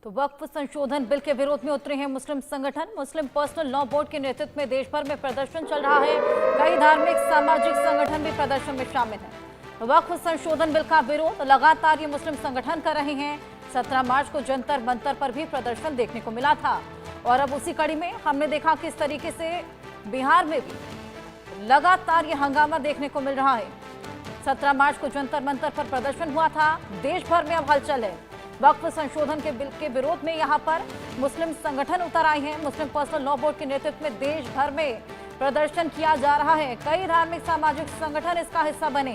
तो वक्फ संशोधन बिल के विरोध में उतरे हैं मुस्लिम संगठन। मुस्लिम पर्सनल लॉ बोर्ड के नेतृत्व में देश भर में प्रदर्शन चल रहा है। कई धार्मिक सामाजिक संगठन भी प्रदर्शन में शामिल हैं। वक्फ संशोधन बिल का विरोध लगातार ये मुस्लिम संगठन कर रहे हैं। 17 मार्च को जंतर मंतर पर भी प्रदर्शन देखने को मिला था और अब उसी कड़ी में हमने देखा किस तरीके से बिहार में भी लगातार ये हंगामा देखने को मिल रहा है। 17 मार्च को जंतर मंतर पर प्रदर्शन हुआ था। देश भर में अब हलचल है। वक्फ संशोधन के बिल के विरोध में यहां पर मुस्लिम संगठन उतर आए हैं। मुस्लिम पर्सनल लॉ बोर्ड के नेतृत्व में देश भर में प्रदर्शन किया जा रहा है। कई धार्मिक सामाजिक संगठन इसका हिस्सा बने।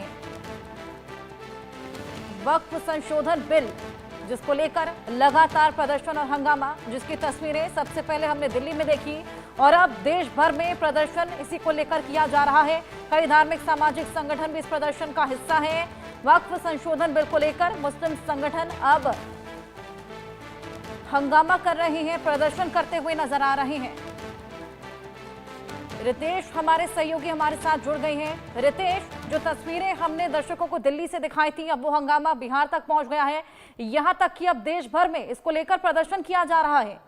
वक्फ संशोधन बिल जिसको लेकर लगातार प्रदर्शन और हंगामा, जिसकी तस्वीरें सबसे पहले हमने दिल्ली में देखी और अब देश भर में प्रदर्शन इसी को लेकर किया जा रहा है। कई धार्मिक सामाजिक संगठन भी इस प्रदर्शन का हिस्सा है। वक्फ संशोधन बिल को लेकर मुस्लिम संगठन अब हंगामा कर रहे हैं, प्रदर्शन करते हुए नजर आ रहे हैं। रितेश हमारे सहयोगी हमारे साथ जुड़ गए हैं। रितेश, जो तस्वीरें हमने दर्शकों को दिल्ली से दिखाई थी, अब वो हंगामा बिहार तक पहुंच गया है। यहां तक कि अब देश भर में इसको लेकर प्रदर्शन किया जा रहा है।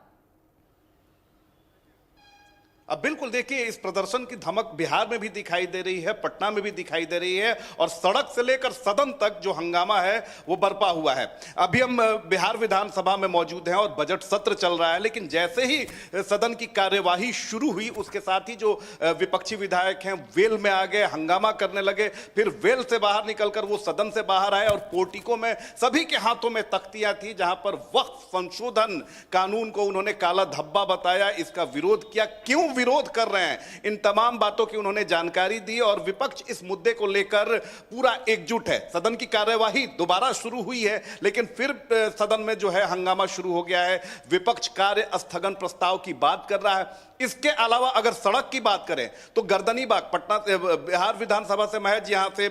अब बिल्कुल देखिए, इस प्रदर्शन की धमक बिहार में भी दिखाई दे रही है, पटना में भी दिखाई दे रही है और सड़क से लेकर सदन तक जो हंगामा है वो बरपा हुआ है। अभी हम बिहार विधानसभा में मौजूद हैं और बजट सत्र चल रहा है, लेकिन जैसे ही सदन की कार्यवाही शुरू हुई उसके साथ ही जो विपक्षी विधायक हैं वेल में आ गए, हंगामा करने लगे। फिर वेल से बाहर निकलकर वो सदन से बाहर आए और पोर्टिको में सभी के हाथों में तख्तियां थी जहां पर वक्फ संशोधन कानून को उन्होंने काला धब्बा बताया, इसका विरोध किया। क्यों विरोध कर रहे हैं, इन तमाम बातों की उन्होंने जानकारी दी और विपक्ष इस मुद्दे को लेकर पूरा एकजुट है। सदन की कार्यवाही दोबारा शुरू हुई है, लेकिन फिर सदन में जो है हंगामा शुरू हो गया है। विपक्ष कार्य स्थगन प्रस्ताव की बात कर रहा है। इसके अलावा अगर सड़क की बात करें तो गर्दनीबाग पटना बिहार विधानसभा से महज यहां से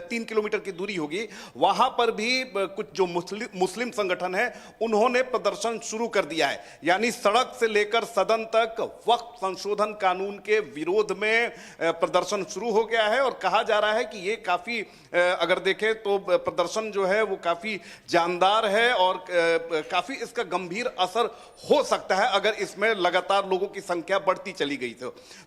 3 किलोमीटर की दूरी होगी, वहां पर भी कुछ जो मुस्लिम संगठन है उन्होंने प्रदर्शन शुरू कर दिया है। यानी सड़क से लेकर सदन तक वक्फ संशोधन कानून के विरोध में प्रदर्शन शुरू हो गया है और कहा जा रहा है कि ये काफी अगर देखें तो प्रदर्शन जो है वो काफी जानदार है और काफी इसका गंभीर असर हो सकता है अगर इसमें लगातार लोगों की संख्या बढ़ती चली गई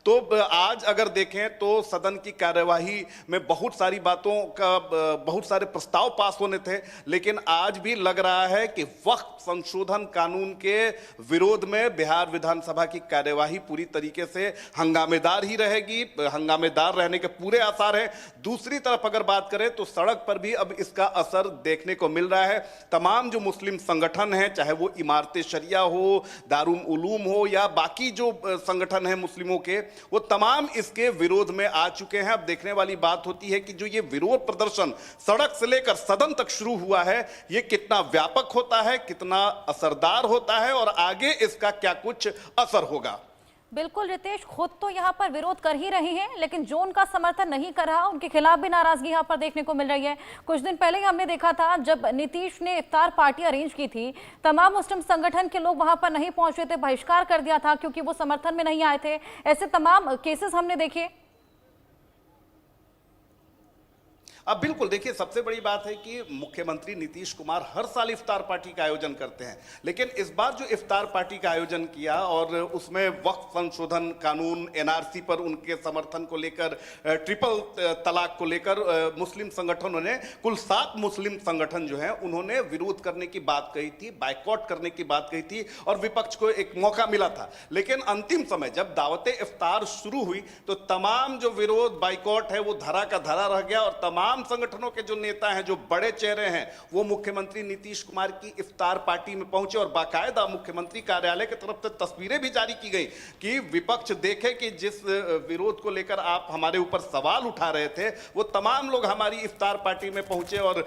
तो आज अगर देखें तो सदन की कार्यवाही में बहुत सारी बातों का बहुत सारे प्रस्ताव पास होने थे, लेकिन आज भी लग रहा है कि वक्फ संशोधन कानून के विरोध में बिहार विधानसभा की कार्यवाही पूरी तरीके से हंगामेदार ही रहेगी, हंगामेदार रहने के पूरे आसार हैं। दूसरी तरफ अगर बात करें तो सड़क पर भी अब इसका असर देखने को मिल रहा है। तमाम जो मुस्लिम संगठन हैं, चाहे वो इमारत शरिया हो, दारुल उलूम हो या बाकी जो संगठन हैं मुस्लिमों के, वो तमाम इसके विरोध में आ चुके हैं। अब देखने वाली बात होती है कि जो ये विरोध प्रदर्शन सड़क से लेकर सदन तक शुरू हुआ है, ये कितना व्यापक होता है, कितना असरदार होता है और आगे इसका क्या कुछ असर होगा। बिल्कुल रितेश, खुद तो यहाँ पर विरोध कर ही रहे हैं, लेकिन जो उनका समर्थन नहीं कर रहा उनके खिलाफ भी नाराजगी यहाँ पर देखने को मिल रही है। कुछ दिन पहले ही हमने देखा था जब नीतीश ने इफ्तार पार्टी अरेंज की थी, तमाम मुस्लिम संगठन के लोग वहां पर नहीं पहुंचे थे, बहिष्कार कर दिया था क्योंकि वो समर्थन में नहीं आए थे। ऐसे तमाम केसेस हमने देखे। अब बिल्कुल देखिए, सबसे बड़ी बात है कि मुख्यमंत्री नीतीश कुमार हर साल इफ्तार पार्टी का आयोजन करते हैं, लेकिन इस बार जो इफ्तार पार्टी का आयोजन किया और उसमें वक्फ संशोधन कानून, एनआरसी पर उनके समर्थन को लेकर, ट्रिपल तलाक को लेकर मुस्लिम संगठनों ने, कुल 7 मुस्लिम संगठन जो हैं उन्होंने विरोध करने की बात कही थी, बायकॉट करने की बात कही थी और विपक्ष को एक मौका मिला था। लेकिन अंतिम समय जब दावते इफ्तार शुरू हुई तो तमाम जो विरोध, बायकॉट है वो धरा का धरा रह गया और तमाम संगठनों के जो नेता हैं, जो बड़े चेहरे हैं, वो मुख्यमंत्री नीतीश कुमार की इफ्तार पार्टी में पहुंचे और बाकायदा मुख्यमंत्री कार्यालय की तरफ से तस्वीरें भी जारी की गई कि विपक्ष देखे कि जिस विरोध को लेकर आप हमारे ऊपर सवाल उठा रहे थे, वो तमाम लोग हमारी इफ्तार पार्टी में पहुंचे और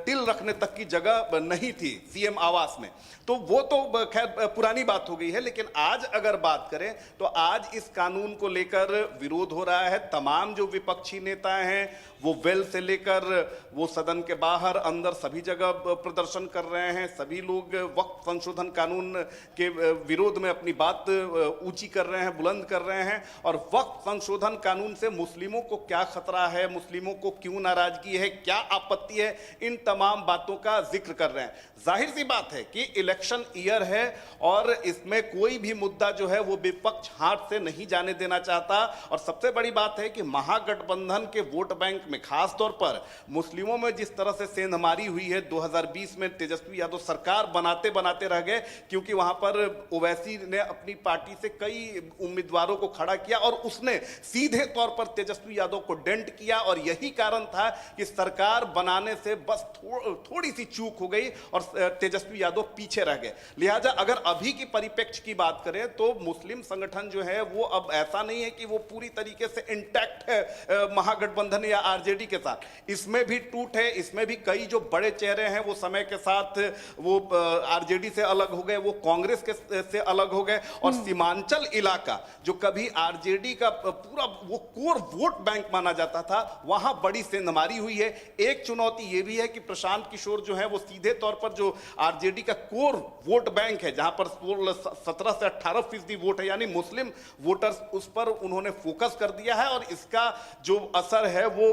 तिल रखने तक की जगह नहीं थी सीएम आवास में। तो वो तो खैर पुरानी बात हो गई है, लेकिन आज अगर बात करें तो आज इस कानून को लेकर विरोध हो रहा है। तमाम जो विपक्षी नेता हैं वो वेल से लेकर वो सदन के बाहर अंदर सभी जगह प्रदर्शन कर रहे हैं। सभी लोग वक्फ संशोधन कानून के विरोध में अपनी बात ऊंची कर रहे हैं, बुलंद कर रहे हैं। और वक्फ संशोधन कानून से मुस्लिमों को क्या खतरा है, मुस्लिमों को क्यों नाराजगी है, क्या आपत्ति है, इन तमाम बातों का जिक्र कर रहे हैं। जाहिर सी बात है कि इलेक्शन ईयर है और इसमें कोई भी मुद्दा जो है वो विपक्ष हाथ से नहीं जाने देना चाहता। और सबसे बड़ी बात है कि महागठबंधन के वोट बैंक में खास तौर पर मुस्लिमों में जिस तरह से सेंधमारी हुई है 2020 में, तेजस्वी यादव सरकार बनाते बनाते रह गए, क्योंकि वहां पर ओवैसी ने अपनी पार्टी से कई उम्मीदवारों को खड़ा किया और उसने सीधे तौर पर तेजस्वी यादव को डेंट किया। और यही कारण था कि सरकार बनाने से बस थोड़ी सी चूक हो गई और तेजस्वी यादव पीछे रह गए। लिहाजा अगर अभी की परिप्रेक्ष्य की बात करें तो मुस्लिम संगठन जो है वो अब ऐसा नहीं है कि वो पूरी तरीके से इंटैक्ट है महागठबंधन या आरजेडी के साथ। इसमें भी टूट है, इसमें भी कई जो बड़े चेहरे हैं वो समय के साथ वो आरजेडी से अलग हो गए, वो कांग्रेस के से अलग हो गए। और सीमांचल इलाका जो कभी आरजेडी का पूरा वो कोर वोट बैंक माना जाता था, वहां बड़ी सेंधमारी हुई है। एक चुनौती ये भी है कि प्रशांत किशोर जो है वो सीधे तौर पर जो आरजेडी का कोर वोट बैंक है, जहां पर 17 से 18% वोट है, यानी मुस्लिम वोटर्स, उस पर उन्होंने फोकस कर दिया है। और इसका जो असर है वो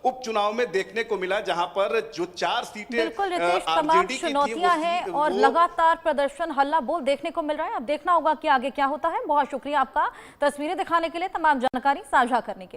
उपचुनाव में देखने को मिला, जहां पर जो 4 सीटें बिल्कुल रितेश, तमाम चुनौतियां हैं और लगातार प्रदर्शन हल्ला बोल देखने को मिल रहा है। अब देखना होगा कि आगे क्या होता है। बहुत शुक्रिया आपका तस्वीरें दिखाने के लिए, तमाम जानकारी साझा करने के लिए।